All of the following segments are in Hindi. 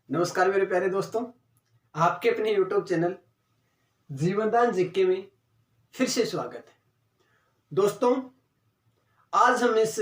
नमस्कार मेरे प्यारे दोस्तों, आपके अपने YouTube चैनल जीवनदान जीके में फिर से स्वागत है। दोस्तों, आज हम इस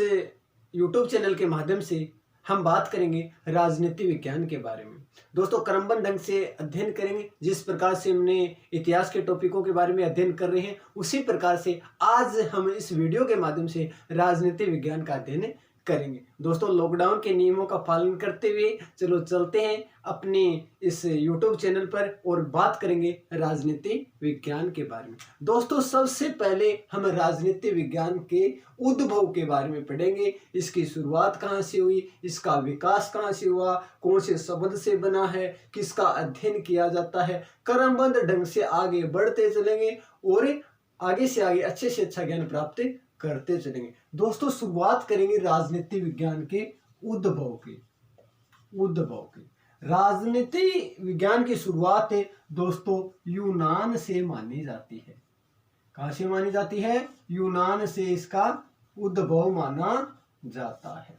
YouTube चैनल के माध्यम से हम बात करेंगे राजनीति विज्ञान के बारे में। दोस्तों, क्रमबद्ध ढंग से अध्ययन करेंगे। जिस प्रकार से हमने इतिहास के टॉपिकों के बारे में अध्ययन कर रहे हैं, उसी प्रकार से आज हम इस वीडियो के माध्यम से राजनीति विज्ञान का अध्ययन करेंगे। दोस्तों, लॉकडाउन के नियमों का पालन करते हुए चलो चलते हैं अपने इस YouTube चैनल पर और बात करेंगे राजनीति विज्ञान के बारे में। दोस्तों, सबसे पहले हम राजनीति विज्ञान के उद्भव के बारे में पढ़ेंगे। इसकी शुरुआत कहाँ से हुई, इसका विकास कहाँ से हुआ, कौन से शब्द से बना है, किसका अध्ययन किया जाता है। क्रमबद्ध ढंग से आगे बढ़ते चलेंगे और आगे से आगे अच्छे से अच्छा ज्ञान प्राप्त करते चलेंगे। दोस्तों, शुरुआत करेंगे राजनीति विज्ञान के उद्भव की। राजनीति विज्ञान की शुरुआत दोस्तों यूनान से मानी जाती है। कहां से मानी जाती है? यूनान से इसका उद्भव माना जाता है।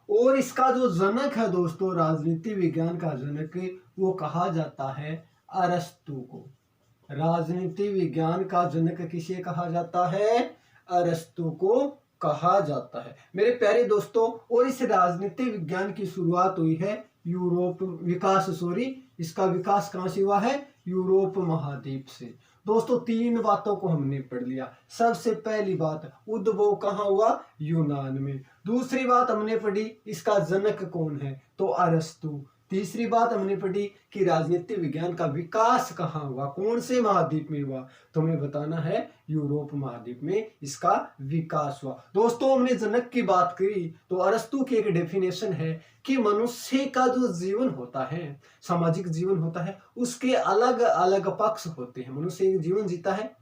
और इसका जो जनक है दोस्तों, राजनीति विज्ञान का जनक, वो कहा जाता है अरस्तु को। राजनीति विज्ञान का जनक किसे कहा जाता है? अरस्तु को कहा जाता है मेरे प्यारे दोस्तों। और इस राजनीति विज्ञान की शुरुआत हुई है इसका विकास कहां से हुआ है? यूरोप महाद्वीप से। दोस्तों, तीन बातों को हमने पढ़ लिया। सबसे पहली बात, उद्भव कहां हुआ? यूनान में। दूसरी बात हमने पढ़ी, इसका जनक कौन है? तो अरस्तु। तीसरी बात हमने पढ़ी कि राजनीति विज्ञान का विकास कहाँ हुआ, कौन से महाद्वीप में हुआ? तो हमें बताना है यूरोप महाद्वीप में इसका विकास हुआ। दोस्तों, हमने जनक की बात करी तो अरस्तु की एक डेफिनेशन है कि मनुष्य का जो जीवन होता है, सामाजिक जीवन होता है, उसके अलग अलग पक्ष होते हैं। मनुष्य एक जीवन जीता है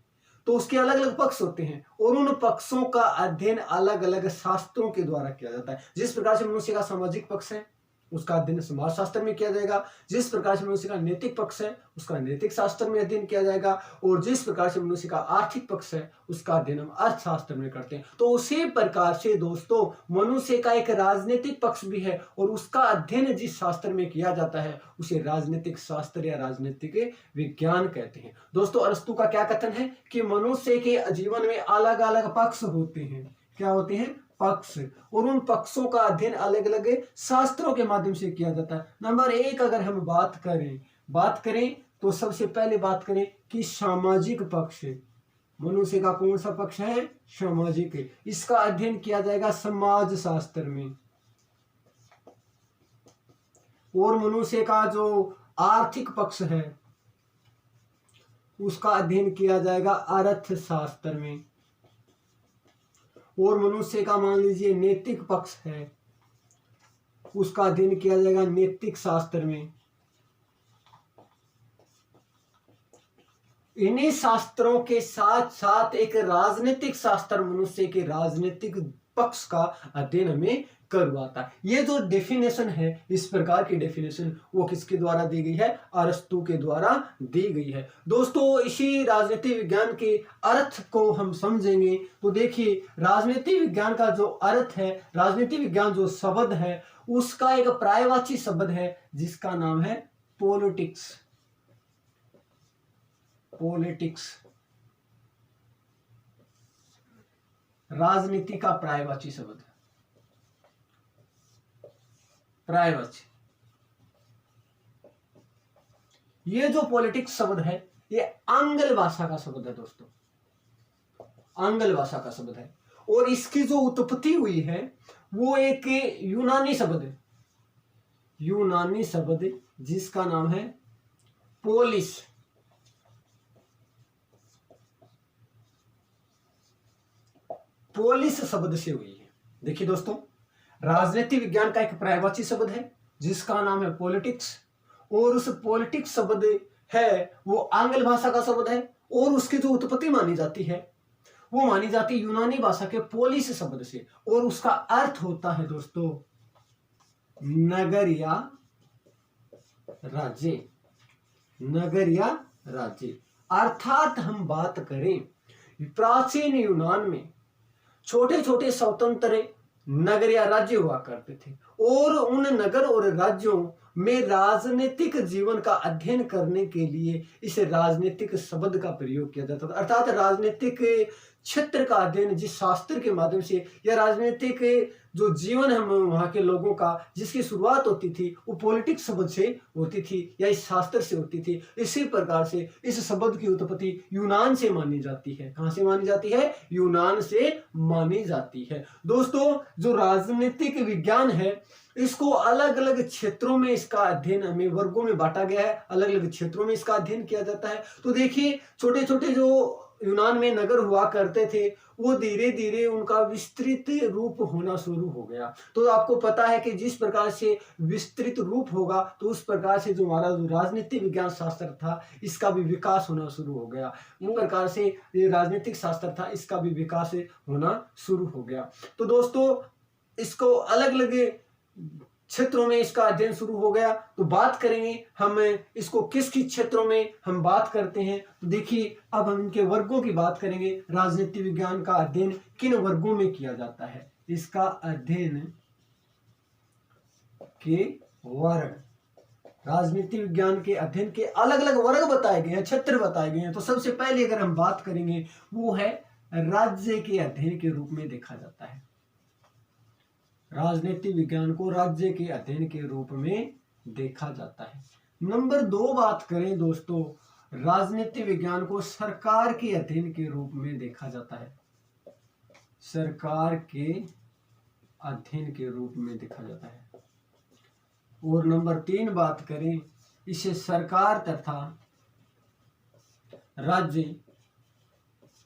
तो उसके अलग अलग पक्ष होते हैं और उन पक्षों का अध्ययन अलग अलग शास्त्रों के द्वारा किया जाता है। जिस प्रकार से मनुष्य का सामाजिक पक्ष है, उसका अध्ययन समाजशास्त्र में किया जाएगा। जिस प्रकार से मनुष्य का नैतिक पक्ष है, उसका नैतिक शास्त्र में अध्ययन किया जाएगा। और जिस प्रकार से मनुष्य का आर्थिक पक्ष है, उसका अध्ययन हम अर्थशास्त्र में करते हैं। तो उसी प्रकार से दोस्तों, मनुष्य का एक राजनीतिक पक्ष भी है और उसका अध्ययन जिस शास्त्र में किया जाता है उसे राजनीतिक शास्त्र या राजनीतिक विज्ञान कहते हैं। दोस्तों, अरस्तु का क्या कथन है कि मनुष्य के जीवन में अलग अलग पक्ष होते हैं। क्या होते हैं? पक्ष। और उन पक्षों का अध्ययन अलग अलग शास्त्रों के माध्यम से किया जाता है। नंबर एक, अगर हम बात करें तो सबसे पहले बात करें कि सामाजिक पक्ष। मनुष्य का कौन सा पक्ष है? सामाजिक। इसका अध्ययन किया जाएगा समाज शास्त्र में। और मनुष्य का जो आर्थिक पक्ष है उसका अध्ययन किया जाएगा अर्थशास्त्र में। और मनुष्य का मान लीजिए नैतिक पक्ष है, उसका अध्ययन किया जाएगा नैतिक शास्त्र में। इन्हीं शास्त्रों के साथ साथ एक राजनीतिक शास्त्र मनुष्य के राजनीतिक पक्ष का अध्ययन हमें करवाता है। ये जो डेफिनेशन है, इस प्रकार की डेफिनेशन, वो किसके द्वारा दी गई है? अरस्तु के द्वारा दी गई है। दोस्तों, इसी राजनीति विज्ञान के अर्थ को हम समझेंगे तो देखिए, राजनीति विज्ञान का जो अर्थ है, राजनीति विज्ञान जो शब्द है, उसका एक पर्यायवाची शब्द है जिसका नाम है पॉलिटिक्स। राजनीति का पर्यायवाची शब्द है। पर्यायवाची। ये जो पॉलिटिक्स शब्द है, ये आंग्ल भाषा का शब्द है दोस्तों, आंग्ल भाषा का शब्द है। और इसकी जो उत्पत्ति हुई है वो एक यूनानी शब्द जिसका नाम है पोलिस। शब्द से हुई है। देखिए दोस्तों, राजनीति विज्ञान का एक पर्यायवाची शब्द है जिसका नाम है पॉलिटिक्स। और उस पॉलिटिक्स शब्द है वो आंग्ल भाषा का शब्द है। और उसकी जो उत्पत्ति मानी जाती है वो मानी जाती है यूनानी भाषा के पोलिस शब्द से। और उसका अर्थ होता है दोस्तों नगर या राज्य। अर्थात हम बात करें प्राचीन यूनान में छोटे छोटे स्वतंत्र नगर या राज्य हुआ करते थे और उन नगर और राज्यों में राजनीतिक जीवन का अध्ययन करने के लिए इस राजनीतिक शब्द का प्रयोग किया जाता था। अर्थात राजनीतिक क्षेत्र का अध्ययन जिस शास्त्र के माध्यम से या राजनीतिक जो जीवन है वहाँ के लोगों का जिसकी शुरुआत होती थी वो पॉलिटिक्स शब्द से होती थी या इस शास्त्र से होती थी। इसी प्रकार से इस शब्द की उत्पत्ति यूनान से मानी जाती है। कहाँ से मानी जाती है? यूनान से मानी जाती है। दोस्तों, जो राजनीतिक विज्ञान है इसको अलग अलग क्षेत्रों में इसका अध्ययन हमें वर्गों में बांटा गया है, अलग अलग क्षेत्रों में इसका अध्ययन किया जाता है। तो देखिए, छोटे छोटे जो यूनान में नगर हुआ करते थे वो धीरे धीरे उनका विस्तृत रूप होना शुरू हो गया। तो आपको पता है कि जिस प्रकार से विस्तृत रूप होगा तो उस प्रकार से जो हमारा जो राजनीतिक विज्ञान शास्त्र था इसका भी विकास होना शुरू हो गया। उस प्रकार से ये राजनीतिक शास्त्र था इसका भी विकास होना शुरू हो गया। तो दोस्तों, इसको अलग अलग क्षेत्रों में इसका अध्ययन शुरू हो गया। तो बात करेंगे हम इसको किस किस क्षेत्रों में हम बात करते हैं। तो देखिए, अब हम इनके वर्गों की बात करेंगे। राजनीति विज्ञान का अध्ययन किन वर्गों में किया जाता है? इसका अध्ययन के वर्ग, राजनीति विज्ञान के अध्ययन के अलग अलग वर्ग बताए गए हैं, क्षेत्र बताए गए हैं। तो सबसे पहले अगर हम बात करेंगे वो है राज्य के अध्ययन के रूप में देखा जाता है। राजनीतिक विज्ञान को राज्य के अध्ययन के रूप में देखा जाता है। नंबर 2 बात करें दोस्तों, राजनीतिक विज्ञान को सरकार के अध्ययन के रूप में देखा जाता है। सरकार के अध्ययन के रूप में देखा जाता है। और नंबर 3 बात करें, इसे सरकार तथा राज्य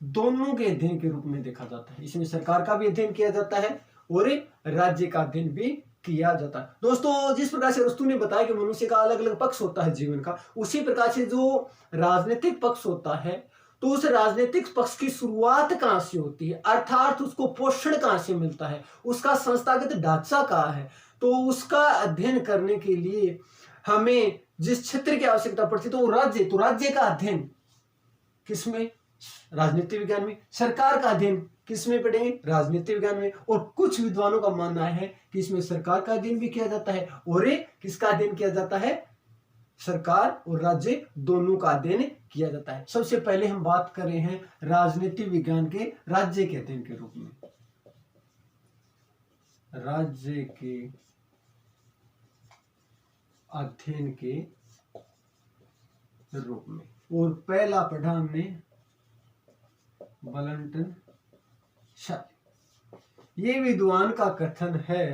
दोनों के अध्ययन के रूप में देखा जाता है। इसमें सरकार का भी अध्ययन किया जाता है और राज्य का अध्ययन भी किया जाता है। दोस्तों, जिस प्रकार से अरस्तु ने बताया कि मनुष्य का अलग अलग पक्ष होता है जीवन का, उसी प्रकार से जो राजनीतिक पक्ष होता है तो उस राजनीतिक पक्ष की शुरुआत कहाँ से होती है, अर्थात उसको पोषण कहाँ से मिलता है, उसका संस्थागत ढांचा कहाँ है। तो उसका अध्ययन करने के लिए हमें जिस क्षेत्र की आवश्यकता पड़ती है तो राज्य, तो राज्य का अध्ययन किसमें? राजनीतिक विज्ञान में। सरकार का अध्ययन किसमें पढ़ेंगे? राजनीतिक विज्ञान में। और कुछ विद्वानों का मानना है कि इसमें सरकार का अध्ययन भी किया जाता है और किसका अध्ययन किया जाता है? सरकार और राज्य दोनों का अध्ययन किया जाता है। सबसे पहले हम बात कर रहे हैं राजनीतिक विज्ञान के राज्य के अध्ययन के रूप में। राज्य के अध्ययन के रूप में। और पहला पढ़ा हमने बलंटन शाली। ये विद्वान का कथन है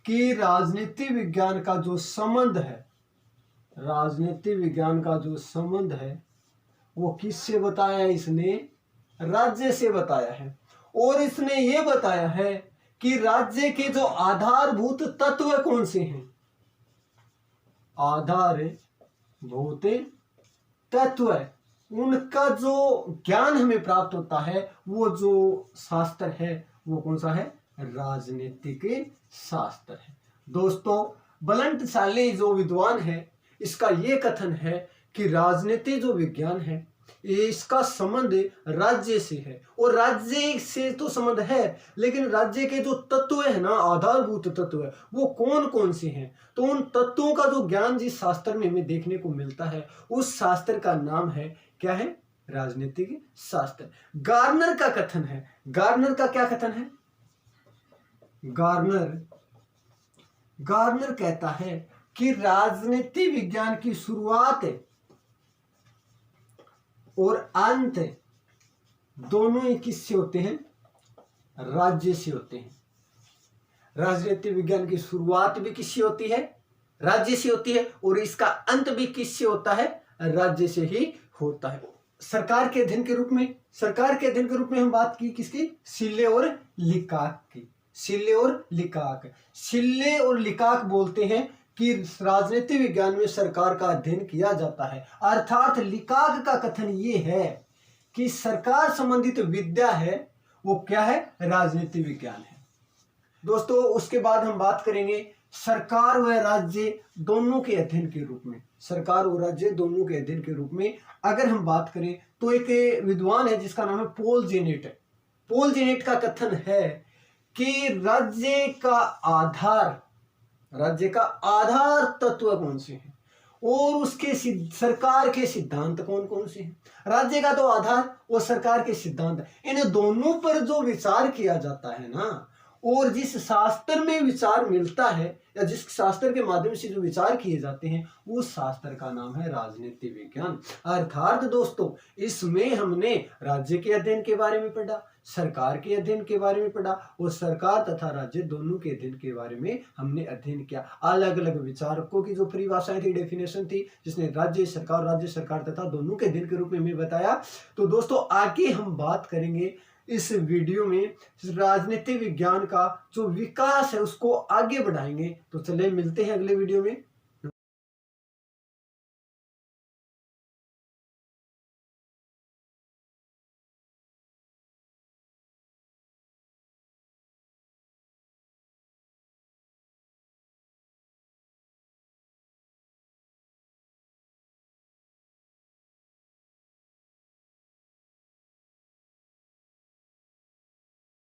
कि राजनीति विज्ञान का जो संबंध है, राजनीति विज्ञान का जो संबंध है वो किससे बताया है? इसने राज्य से बताया है। और इसने ये बताया है कि राज्य के जो आधारभूत तत्व कौन से हैं? आधारभूत तत्व, उनका जो ज्ञान हमें प्राप्त होता है वो जो शास्त्र है वो कौन सा है? राजनीतिक शास्त्र है। दोस्तों, बलंट शाली जो विद्वान है इसका ये कथन है कि राजनीति जो विज्ञान है इसका संबंध राज्य से है। और राज्य से तो संबंध है लेकिन राज्य के जो तत्व है ना, आधारभूत तत्व है, वो कौन कौन से हैं? तो उन तत्वों का जो ज्ञान जिस शास्त्र में हमें देखने को मिलता है उस शास्त्र का नाम है क्या है? राजनीतिक शास्त्र। गार्नर का कथन है। गार्नर का क्या कथन है? गार्नर कहता है कि राजनीति विज्ञान की शुरुआत और अंत दोनों ही किससे होते हैं? राज्य से होते हैं। राजनीति विज्ञान की शुरुआत भी किससे होती है? राज्य से होती है। और इसका अंत भी किससे होता है? राज्य से ही होता है। सरकार के अध्ययन के रूप में, सरकार के अध्ययन के रूप में हम बात की किसकी? शिल्ले और लिकाक की। शिल्ले और लिकाक, शिल्ले और लिकाक बोलते हैं कि राजनीति विज्ञान में सरकार का अध्ययन किया जाता है। अर्थात लिकाक का कथन ये है कि सरकार संबंधित विद्या है वो क्या है? राजनीति विज्ञान है। दोस्तों, उसके बाद हम बात करेंगे सरकार व राज्य दोनों के अध्ययन के रूप में। सरकार और राज्य दोनों के अध्ययन के रूप में अगर हम बात करें तो एक विद्वान है जिसका नाम है पॉल जेनेट। पॉल जेनेट का कथन है कि राज्य का आधार राज्य का आधार तत्व कौन से हैं और उसके सरकार के सिद्धांत कौन कौन से हैं। राज्य का तो आधार और सरकार के सिद्धांत, इन दोनों पर जो विचार किया जाता है ना, और जिस शास्त्र में विचार मिलता है या जिस शास्त्र के माध्यम से जो विचार किए जाते हैं, उस शास्त्र का नाम है राजनीति विज्ञान। अर्थात दोस्तों, इसमें हमने राज्य के अध्ययन के बारे में पढ़ा, सरकार के अध्ययन के बारे में पढ़ा और सरकार तथा राज्य दोनों के अध्ययन के बारे में हमने अध्ययन किया। अलग अलग विचारकों की जो परिभाषाएं थी, डेफिनेशन थी, जिसने राज्य सरकार तथा दोनों के अध्ययन के रूप में बताया। तो दोस्तों, आगे हम बात करेंगे इस वीडियो में राजनीति विज्ञान का जो विकास है उसको आगे बढ़ाएंगे। तो चलिए मिलते हैं अगले वीडियो में।